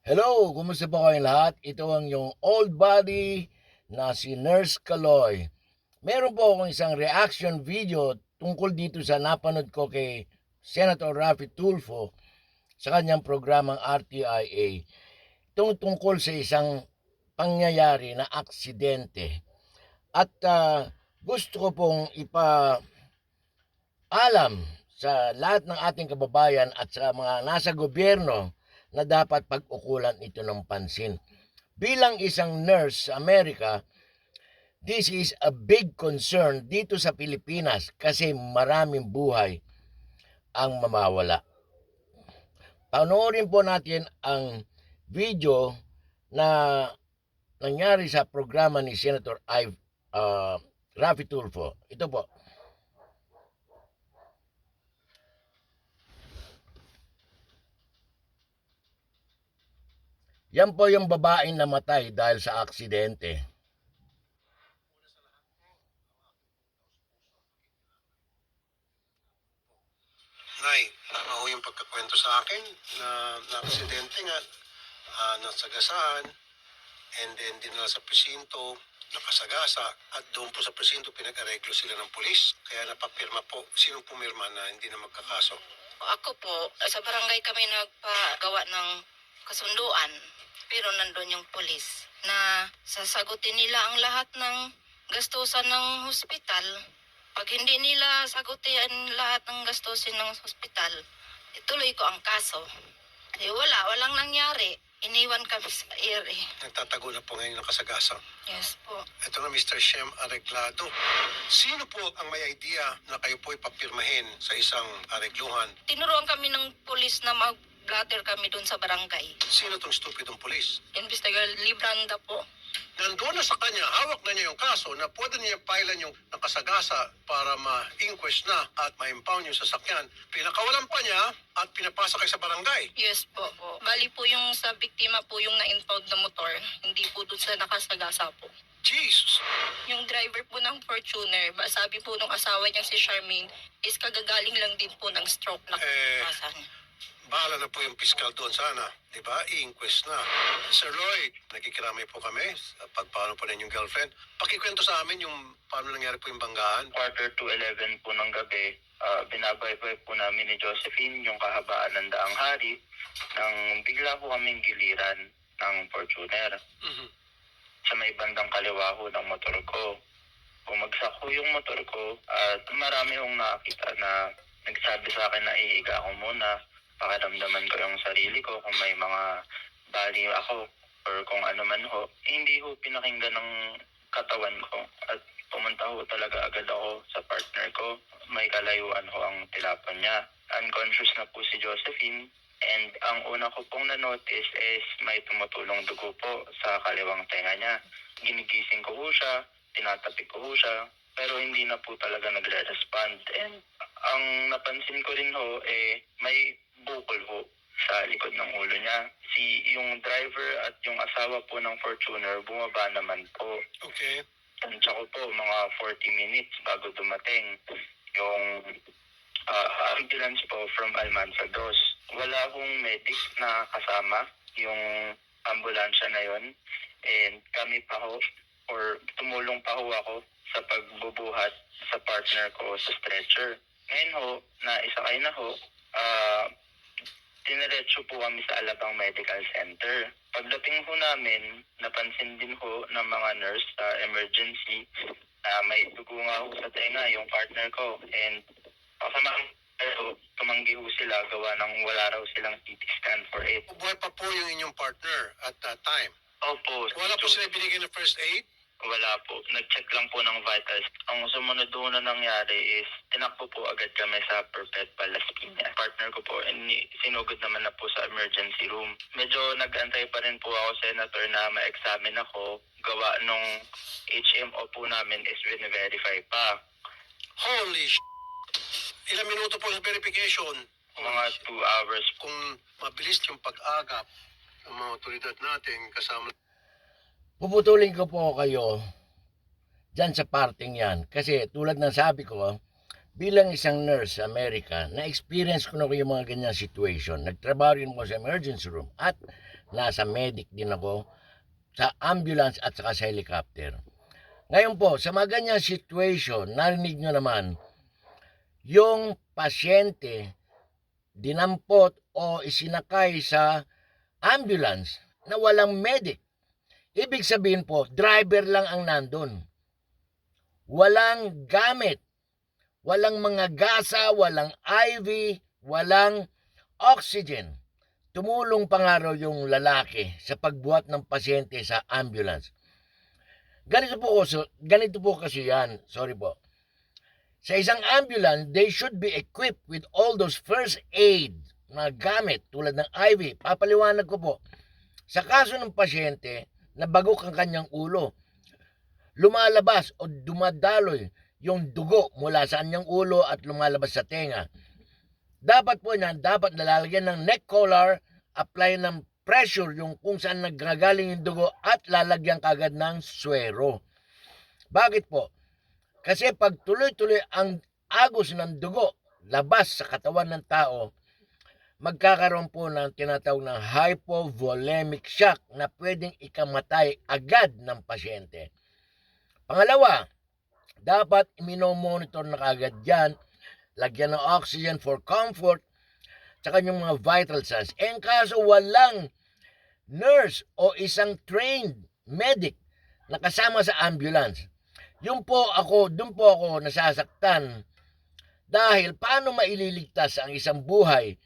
Hello, kumusta po kayong lahat? Ito ang yung old body na si Nurse Kaloy. Meron po akong isang reaction video tungkol dito sa napanood ko kay Senator Raffy Tulfo sa kanyang programang RTIA. Itong tungkol sa isang pangyayari na aksidente. At gusto ko pong ipaalam sa lahat ng ating kababayan at sa mga nasa gobyerno na dapat pag-ukulan ito ng pansin. Bilang isang nurse sa Amerika, this is a big concern dito sa Pilipinas kasi maraming buhay ang mamawala. Panoorin po natin ang video na nangyari sa programa ni Senator Raffy Tulfo. Ito po. Yan po yung babaeng namatay dahil sa aksidente. Nay, tama ho yung pagkakwento sa akin na aksidente nga, nasagasaan, and then dinala sa presinto, nakasagasa, at doon po sa presinto pinag-areglo sila ng pulis. Kaya napapirma po. Sinong pumirma na hindi na magkakaso? Ako po, sa barangay kami nagpagawa ng kasunduan, pero nandun yung polis na sasagutin nila ang lahat ng gastusan ng hospital. Pag hindi nila sagutin lahat ng gastusin ng hospital, ituloy ko ang kaso. Walang nangyari. Iniwan kami sa ere. Nagtatago na po ngayon ng kasagasa. Yes po. Ito na Mr. Shem Areglado. Sino po ang may idea na kayo po ipapirmahin sa isang aregluhan? Tinuruan kami ng polis na mag-blatter kami dun sa barangay. Sino tong stupidong pulis? Investigator Libranda po. Nandoon na sa kanya, hawak na niya yung kaso na pwede niya pailan yung nakasagasa para ma-inquest na at ma-impound yung sasakyan. Pinakawalan pa niya at pinapasa kayo sa barangay. Yes po. Bali po yung sa biktima po yung na-impound na motor. Hindi po doon sa nakasagasa po. Jesus! Yung driver po ng Fortuner, sabi po nung asawa niya si Charmaine, is kagagaling lang din po ng stroke na kapasan. Bahala na po yung piskal doon sana. Diba? I-inquest na. Sir Lloyd, nakikiramay po kami sa pagpaano po ninyong girlfriend. Pakikwento sa amin yung paano nangyari po yung banggaan. Quarter to 11 po ng gabi, binabaybay po namin ni Josephine yung kahabaan ng daang hari nang bigla po kaming giliran ng Fortuner. Sa may bandang kaliwa ho ng motor ko. Bumagsak ho yung motor ko at marami hong nakakita na nagsabi sa akin na ihiga ako muna. Pakiramdaman ko yung sarili ko kung may mga bali ako or kung ano man ho. Hindi ho pinakinggan ng katawan ko at pumunta ho talaga agad ako sa partner ko. May kalayuan ho ang tilapon niya. Unconscious na po si Josephine and ang una ko pong na-notice is may tumutulong dugo po sa kaliwang tenga niya. Ginigising ko ho siya, tinatapik ko ho siya, pero hindi na po talaga nagre-respond. And ang napansin ko rin ho, may bukol ho sa likod ng ulo niya. Yung driver at yung asawa po ng Fortuner, bumaba naman po. Okay. Tansya ko po, mga 40 minutes bago dumating yung ambulance po from Almanza Dos. Wala akong medic na kasama yung ambulansya na yon. And kami pa ho, or tumulong pa ho ako sa pagbubuhat sa partner ko sa stretcher. Ngayon ho, na isakay na ho, diniretso po kami sa Alabang Medical Center. Pagdating ho namin, napansin din ho ng mga nurse sa emergency na may dugo nga ho sa tenga yung partner ko. And tumanggi ho sila gawa ng wala raw silang CT scan for it. Buhay pa po yung inyong partner at that time. Opo. Wala po sila binigyan ng first aid? Wala po. Nag-check lang po ng vitals. Ang sumunod doon na nangyari is tinakbo po agad kami sa Perpetual Las Piñas. Partner ko po, sinugod naman na po sa emergency room. Medyo nag-antay pa rin po ako, Senator, na ma-examine ako. Gawa nung HMO po namin is verify pa. Holy sh**! Ilang minuto po sa verification? Mga 2 hours. Kung mabilis yung pag-agap ng mga otoridad natin kasama. Puputulin ko po kayo dyan sa parting yan. Kasi tulad ng sabi ko, bilang isang nurse sa Amerika, na-experience ko na ko yung mga ganyang situation. Nagtrabaho rin ako sa emergency room at nasa medic din ako sa ambulance at saka sa helicopter. Ngayon po, sa mga ganyang situation, narinig nyo naman, yung pasyente dinampot o isinakay sa ambulance na walang medic. Ibig sabihin po, driver lang ang nandun. Walang gamit. Walang mga gasa, walang IV, walang oxygen. Tumulong pa nga raw yung lalaki sa pagbuhat ng pasyente sa ambulance. Ganito po kasi yan. Sorry po. Sa isang ambulance, they should be equipped with all those first aid na gamit tulad ng IV. Papaliwanag ko po. Sa kaso ng pasyente, nabagok ang kanyang ulo, lumalabas o dumadaloy yung dugo mula sa kanyang ulo at lumalabas sa tenga. Dapat po yan, dapat nalalagyan ng neck collar, apply ng pressure yung kung saan naggagaling yung dugo at lalagyan kagad ng swero. Bakit po? Kasi pag tuloy-tuloy ang agos ng dugo labas sa katawan ng tao, magkakaroon po ng tinatawag ng hypovolemic shock na pwedeng ikamatay agad ng pasyente. Pangalawa, dapat minomonitor na kagad yan, lagyan ng oxygen for comfort, tsaka yung mga vital signs. En kaso walang nurse o isang trained medic na kasama sa ambulance, doon po ako nasasaktan dahil paano maililigtas ang isang buhay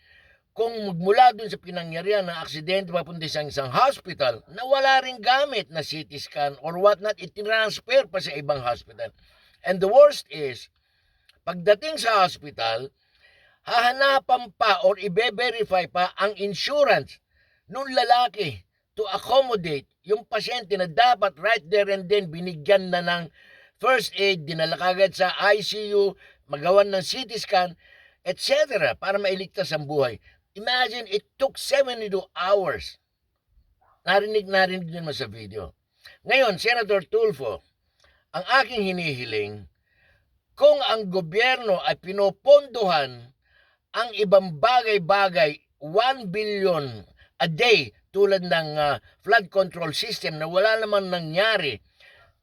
kung magmula dun sa pinangyarihan ng aksidente papunta sa isang hospital na wala ring gamit na CT scan or whatnot, itinransfer pa sa ibang hospital. And the worst is, pagdating sa hospital, hahanapan pa or i-verify pa ang insurance nung lalaki to accommodate yung pasyente na dapat right there and then binigyan na ng first aid, dinala kagad sa ICU, magawan ng CT scan, etc. para mailigtas ang buhay. Imagine, it took 72 hours. Narinig din mo sa video. Ngayon, Senator Tulfo, ang aking hinihiling, kung ang gobyerno ay pinopondohan ang ibang bagay-bagay, 1 billion a day tulad ng flood control system na wala naman nangyari,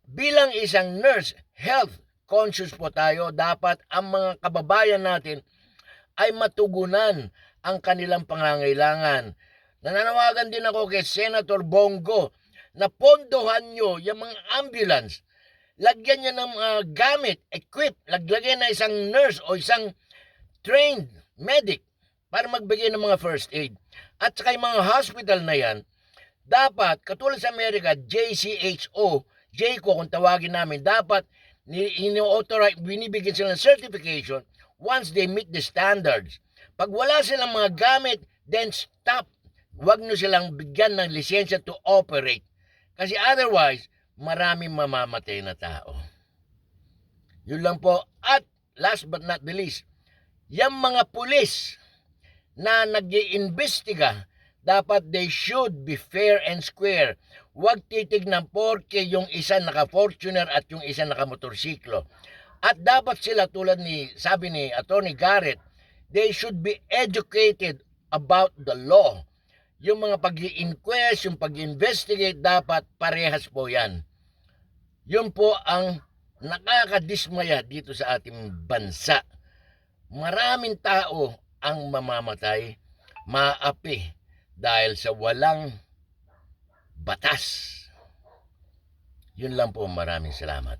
bilang isang nurse, health conscious po tayo, dapat ang mga kababayan natin ay matugunan ang kanilang pangangailangan. Nananawagan din ako kay Senator Bongo na pondohan nyo yung mga ambulance. Lagyan niya ng gamit, equip, lagyan na isang nurse o isang trained medic para magbigay ng mga first aid. At saka yung mga hospital na yan, dapat, katulad sa Amerika, JCHO, JCO kung tawagin namin, dapat binibigyan sila ng certification once they meet the standards. Pag wala silang mga gamit, then stop. Huwag nyo silang bigyan ng lisensya to operate. Kasi otherwise, maraming mamamatay na tao. Yun lang po. At last but not the least, yung mga pulis na nag-iimbestiga, dapat they should be fair and square. Huwag titignan porke yung isa naka-Fortuner at yung isa naka-motorsiklo. At dapat sila tulad sabi ni Attorney Garrett, they should be educated about the law. Yung mga pag-i-inquest, yung pag-investigate, dapat parehas po yan. Yun po ang nakakadismaya dito sa ating bansa. Maraming tao ang mamamatay, maapi, dahil sa walang batas. Yun lang po, maraming salamat.